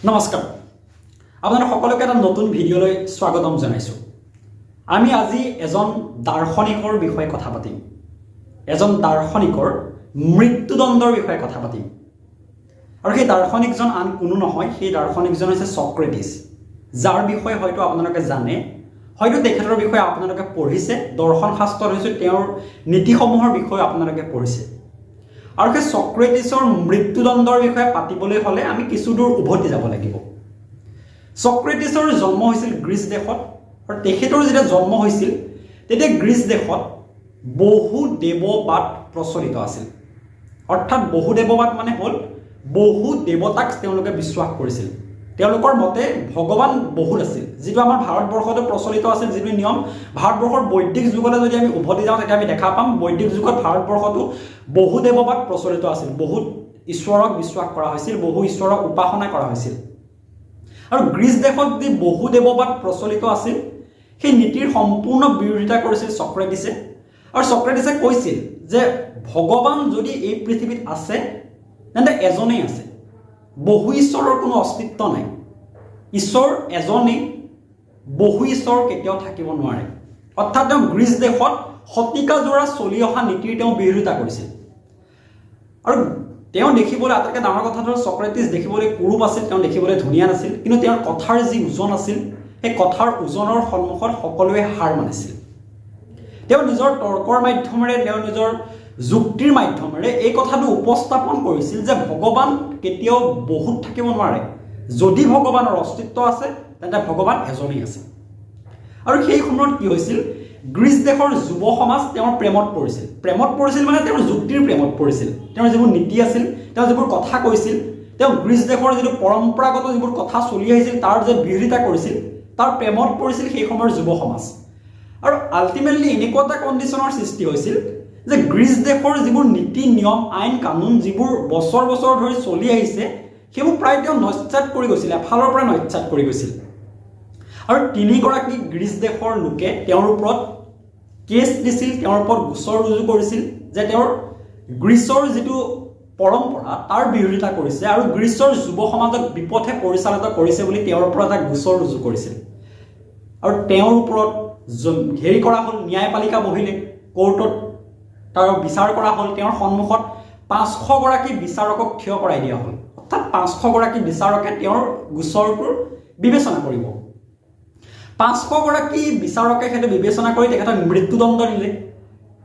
নমস্কাৰ আপোনালোক সকলোকে এটা নতুন ভিডিঅ'লৈ স্বাগতম জনাইছোঁ। আমি আজি এজন দাৰ্শনিকৰ বিষয়ে কথা পাতিম। এজন দাৰ্শনিকৰ মৃত্যুদণ্ডৰ বিষয়ে কথা পাতিম। আৰু সেই দাৰ্শনিকজন আন কোনো নহয়, সেই দাৰ্শনিকজন হৈছে সক্ৰেটিছ, যাৰ বিষয়ে হয়তো আপোনালোকে জানে, হয়তো তেখেতৰ বিষয়ে আপোনালোকে পঢ়িছে, দৰ্শন শাস্ত্ৰত হৈছে তেওঁৰ নীতিসমূহৰ বিষয়ে আপোনালোকে পঢ়িছে। আৰু সেই সক্ৰেটিছৰ মৃত্যুদণ্ডৰ বিষয়ে পাতিবলৈ হ'লে আমি কিছু দূৰ উভতি যাব লাগিব। সক্ৰেটিছৰ জন্ম হৈছিল গ্ৰীচ দেশত, আৰু তেখেতৰ যেতিয়া জন্ম হৈছিল তেতিয়া গ্ৰীচ দেশত বহু দেৱবাদ প্ৰচলিত আছিল। অৰ্থাৎ বহু দেৱবাদ মানে হ'ল বহু দেৱতাক তেওঁলোকে বিশ্বাস কৰিছিল। তেওঁলোকৰ মতে ভগৱান বহুত আছিল, যিটো আমাৰ ভাৰতবৰ্ষতো প্ৰচলিত আছিল। যিটো নিয়ম ভাৰতবৰ্ষৰ বৈদিক যুগলৈ যদি আমি উভতি যাওঁ তেতিয়া আমি দেখা পাম বৈদিক যুগত ভাৰতবৰ্ষতো বহু দেৱবাদ প্ৰচলিত আছিল, বহুত ঈশ্বৰক বিশ্বাস কৰা হৈছিল, বহু ঈশ্বৰক উপাসনা কৰা হৈছিল। আৰু গ্ৰীচ দেশত যি বহু দেৱবাদ প্ৰচলিত আছিল সেই নীতিৰ সম্পূৰ্ণ বিৰোধিতা কৰিছিল সক্ৰেটিছে। আৰু সক্ৰেটিছে কৈছিল যে ভগৱান যদি এই পৃথিৱীত আছে তেন্তে এজনেই আছে, বহু ঈশ্বৰৰ কোনো অস্তিত্ব নাই। ঈশ্বৰ এজনেই, বহু ঈশ্বৰ কেতিয়াও থাকিব নোৱাৰে। অৰ্থাৎ তেওঁ গ্ৰীচ দেশত শতিকাজোৰা চলি অহা নীতিৰ তেওঁ বিৰোধিতা কৰিছিল। আৰু তেওঁ দেখিবলৈ আটাইতকৈ ডাঙৰ কথাটো হ'ল সক্ৰেটিছ দেখিবলৈ কুৰূপ আছিল, তেওঁ দেখিবলৈ ধুনীয়া নাছিল, কিন্তু তেওঁৰ কথাৰ যি ওজন আছিল সেই কথাৰ ওজনৰ সন্মুখত সকলোৱে হাৰ মানিছিল। তেওঁ নিজৰ তৰ্কৰ মাধ্যমেৰে, তেওঁ নিজৰ যুক্তিৰ মাধ্যমেৰে এই কথাটো উপস্থাপন কৰিছিল যে ভগৱান কেতিয়াও বহুত থাকিব নোৱাৰে। যদি ভগৱানৰ অস্তিত্ব আছে তেন্তে ভগৱান এজনেই আছে। আৰু সেই সময়ত কি হৈছিল, গ্ৰীচ দেশৰ যুৱ সমাজ তেওঁৰ প্ৰেমত পৰিছিল মানে তেওঁৰ যুক্তিৰ প্ৰেমত পৰিছিল। তেওঁৰ যিবোৰ নীতি আছিল, তেওঁ যিবোৰ কথা কৈছিল, তেওঁ গ্ৰীচ দেশৰ যিটো পৰম্পৰাগত যিবোৰ কথা চলি আহিছিল তাৰ যে বিৰোধিতা কৰিছিল, তাৰ প্ৰেমত পৰিছিল সেই সময়ৰ যুৱ সমাজ। আৰু আল্টিমেটলি এনেকুৱা এটা কণ্ডিশ্যনৰ সৃষ্টি হৈছিল যে গ্ৰীচ দেশৰ যিবোৰ নীতি নিয়ম আইন কানুন যিবোৰ বছৰ বছৰ ধৰি চলি আহিছে সেইবোৰ প্ৰায় তেওঁ নস্যাৎ কৰি গৈছিল, এফালৰ পৰা নস্যাৎ কৰি গৈছিল। আৰু তিনিগৰাকী গ্ৰীচ দেশৰ লোকে তেওঁৰ ওপৰত কেছ দিছিল, তেওঁৰ ওপৰত গোচৰ ৰুজু কৰিছিল যে তেওঁৰ গ্ৰীচৰ যিটো পৰম্পৰা তাৰ বিৰোধিতা কৰিছে আৰু গ্ৰীচৰ যুৱ সমাজক বিপথে পৰিচালিত কৰিছে বুলি তেওঁৰ ওপৰত এটা গোচৰ ৰুজু কৰিছিল। আৰু তেওঁৰ ওপৰত হেৰি কৰা হ'ল, ন্যায়পালিকা বহিলে কোৰ্টত, তাৰ বিচাৰ কৰা হ'ল। তেওঁৰ সন্মুখত 500 গৰাকী বিচাৰকক থিয় কৰাই দিয়া হ'ল। অৰ্থাৎ 500 গৰাকী বিচাৰকে তেওঁৰ গোচৰটোৰ বিবেচনা কৰিব। 500 গৰাকী বিচাৰকে সেইটো বিবেচনা কৰি তেখেতক মৃত্যুদণ্ড দিলে।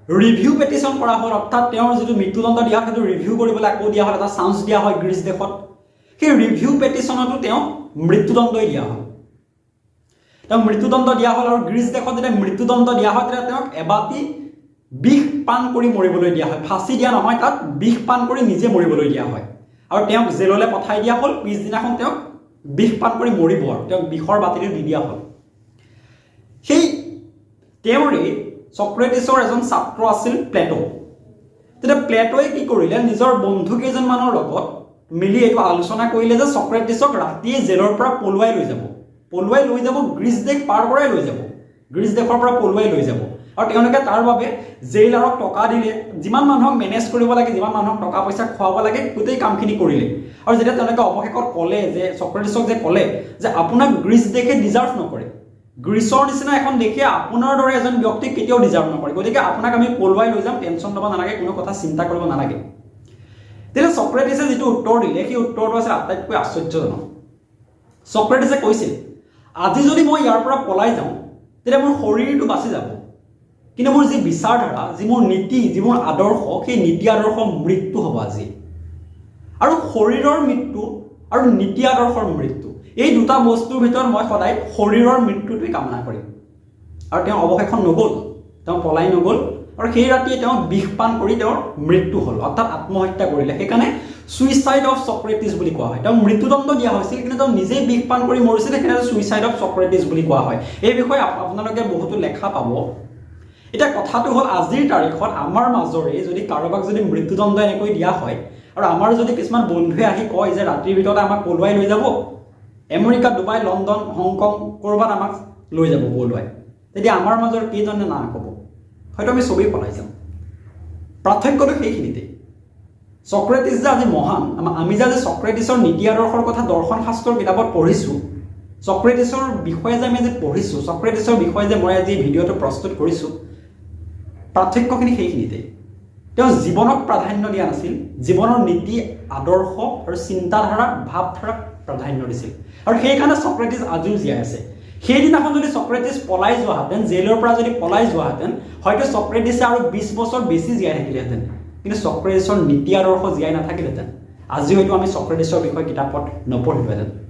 ৰিভিউ পেটিশ্যন কৰা হ'ল, অৰ্থাৎ তেওঁৰ যিটো মৃত্যুদণ্ড দিয়া হয় সেইটো ৰিভিউ কৰিবলৈ আকৌ দিয়া হ'ল, এটা চান্স দিয়া হয় গ্ৰীচ দেশত। সেই ৰিভিউ পেটিশ্যনতো তেওঁক মৃত্যুদণ্ডই দিয়া হ'ল। তেওঁক মৃত্যুদণ্ড দিয়া হ'ল। আৰু গ্ৰীচ দেশত যেতিয়া মৃত্যুদণ্ড দিয়া হয় তেতিয়া তেওঁক এবাতি বিষ পান কৰি মৰিবলৈ দিয়া হয়। ফাঁচি দিয়া নহয়, তাত বিষ পান কৰি নিজে মৰিবলৈ দিয়া হয়। আৰু তেওঁক জেললৈ পঠাই দিয়া হ'ল। পিছদিনাখন তেওঁক বিষ পান কৰি মৰিব আৰু তেওঁক বিষৰ বাতিটো দি দিয়া হ'ল। সেই তেওঁৰে সক্ৰেটিছৰ এজন ছাত্ৰ আছিল প্লেটো। তেতিয়া প্লেটোৱে কি কৰিলে, নিজৰ বন্ধু কেইজনমানৰ লগত মিলি এইটো আলোচনা কৰিলে যে সক্ৰেটিছক ৰাতিয়ে জেলৰ পৰা পলুৱাই লৈ যাব, গ্ৰীচ দেশ পাৰ কৰাই লৈ যাব, গ্ৰীচ দেশৰ পৰা পলুৱাই লৈ যাব। আৰু তেওঁলোকে তাৰ বাবে জেইলাৰক টকা দিলে, যিমান মানুহক মেনেজ কৰিব লাগে, যিমান মানুহক টকা পইচা খুৱাব লাগে গোটেই কামখিনি কৰিলে। আৰু যেতিয়া তেওঁলোকে অৱশেষত ক'লে যে সক্ৰেটিছক যে ক'লে যে আপোনাক গ্ৰীচ দেশে ডিজাৰ্ভ নকৰে, গ্ৰীচৰ নিচিনা এখন দেশে আপোনাৰ দৰে এজন ব্যক্তিক কেতিয়াও ডিজাৰ্ভ নকৰে, গতিকে আপোনাক আমি পলুৱাই লৈ যাম, টেনশ্যন ল'ব নালাগে, কোনো কথা চিন্তা কৰিব নালাগে। তেতিয়া সক্ৰেটিছে যিটো উত্তৰ দিলে সেই উত্তৰটো আছিল আটাইতকৈ আশ্চৰ্যজনক। সক্ৰেটিছে কৈছিল, আজি যদি মই ইয়াৰ পৰা পলাই যাওঁ তেতিয়া মোৰ শৰীৰটো বাচি যাব, কিন্তু মোৰ যি বিচাৰধাৰা, যি মোৰ নীতি, যি মোৰ আদৰ্শ, সেই নীতি আদৰ্শ মৃত্যু হ'ব আজি। আৰু শৰীৰৰ মৃত্যু আৰু নীতি আদৰ্শৰ মৃত্যু, এই দুটা বস্তুৰ ভিতৰত মই সদায় শৰীৰৰ মৃত্যুটোৱে কামনা কৰিম। আৰু তেওঁ অৱশেষত নগ'ল, তেওঁ পলাই নগ'ল। আৰু সেই ৰাতিয়ে তেওঁ বিষ পান কৰি তেওঁৰ মৃত্যু হ'ল, অৰ্থাৎ আত্মহত্যা কৰিলে। সেইকাৰণে ছুইচাইড অফ সক্ৰেটিছ বুলি কোৱা হয়। তেওঁক মৃত্যুদণ্ড দিয়া হৈছিল কিন্তু তেওঁ নিজেই বিষ পান কৰি মৰিছিল, সেইকাৰণে ছুইচাইড অফ সক্ৰেটিছ বুলি কোৱা হয়। এই বিষয়ে আপোনালোকে বহুতো লেখা পাব। এতিয়া কথাটো হ'ল আজিৰ তাৰিখত আমাৰ মাজৰে যদি কাৰোবাক যদি মৃত্যুদণ্ড এনেকৈ দিয়া হয় আৰু আমাৰ যদি কিছুমান বন্ধুৱে আহি কয় যে ৰাতিৰ ভিতৰতে আমাক পলুৱাই লৈ যাব, আমেৰিকা, ডুবাই, লণ্ডন, হংকং ক'ৰবাত আমাক লৈ যাব পলুৱাই, তেতিয়া আমাৰ মাজৰ কেইজনে না ক'ব, হয়তো আমি চবেই পলাই যাম। পাৰ্থক্যটো সেইখিনিতে। ছক্ৰেটিছ যে আজি মহান, আমি যে আজি ছক্ৰেটিছৰ নীতি আদৰ্শৰ কথা দৰ্শন শাস্ত্ৰৰ কিতাপত পঢ়িছোঁ, ছক্ৰেটিছৰ বিষয়ে যে আমি আজি পঢ়িছোঁ, ছক্ৰেটিছৰ বিষয়ে যে মই আজি ভিডিঅ'টো প্ৰস্তুত কৰিছোঁ, পাৰ্থক্যখিনি সেইখিনিতে। তেওঁ জীৱনক প্ৰাধান্য দিয়া নাছিল, জীৱনৰ নীতি আদৰ্শ আৰু চিন্তাধাৰা ভাৱধাৰাক প্ৰাধান্য দিছিল। আৰু সেইকাৰণে ছক্ৰেটিছ আজিও জীয়াই আছে। সেইদিনাখন যদি ছক্ৰেটিছ পলাই যোৱাহেঁতেন, জেলৰ পৰা যদি পলাই যোৱাহেঁতেন, হয়তো ছক্ৰেটিছে আৰু 20 বছৰ বেছি জীয়াই থাকিলেহেঁতেন। কিন্তু ছক্ৰেটিছৰ নীতি আদৰ্শ জীয়াই নাথাকিলেহেঁতেন। আজি হয়তো আমি ছক্ৰেটিছৰ বিষয়ে কিতাপত নপঢ়িলোহেঁতেন।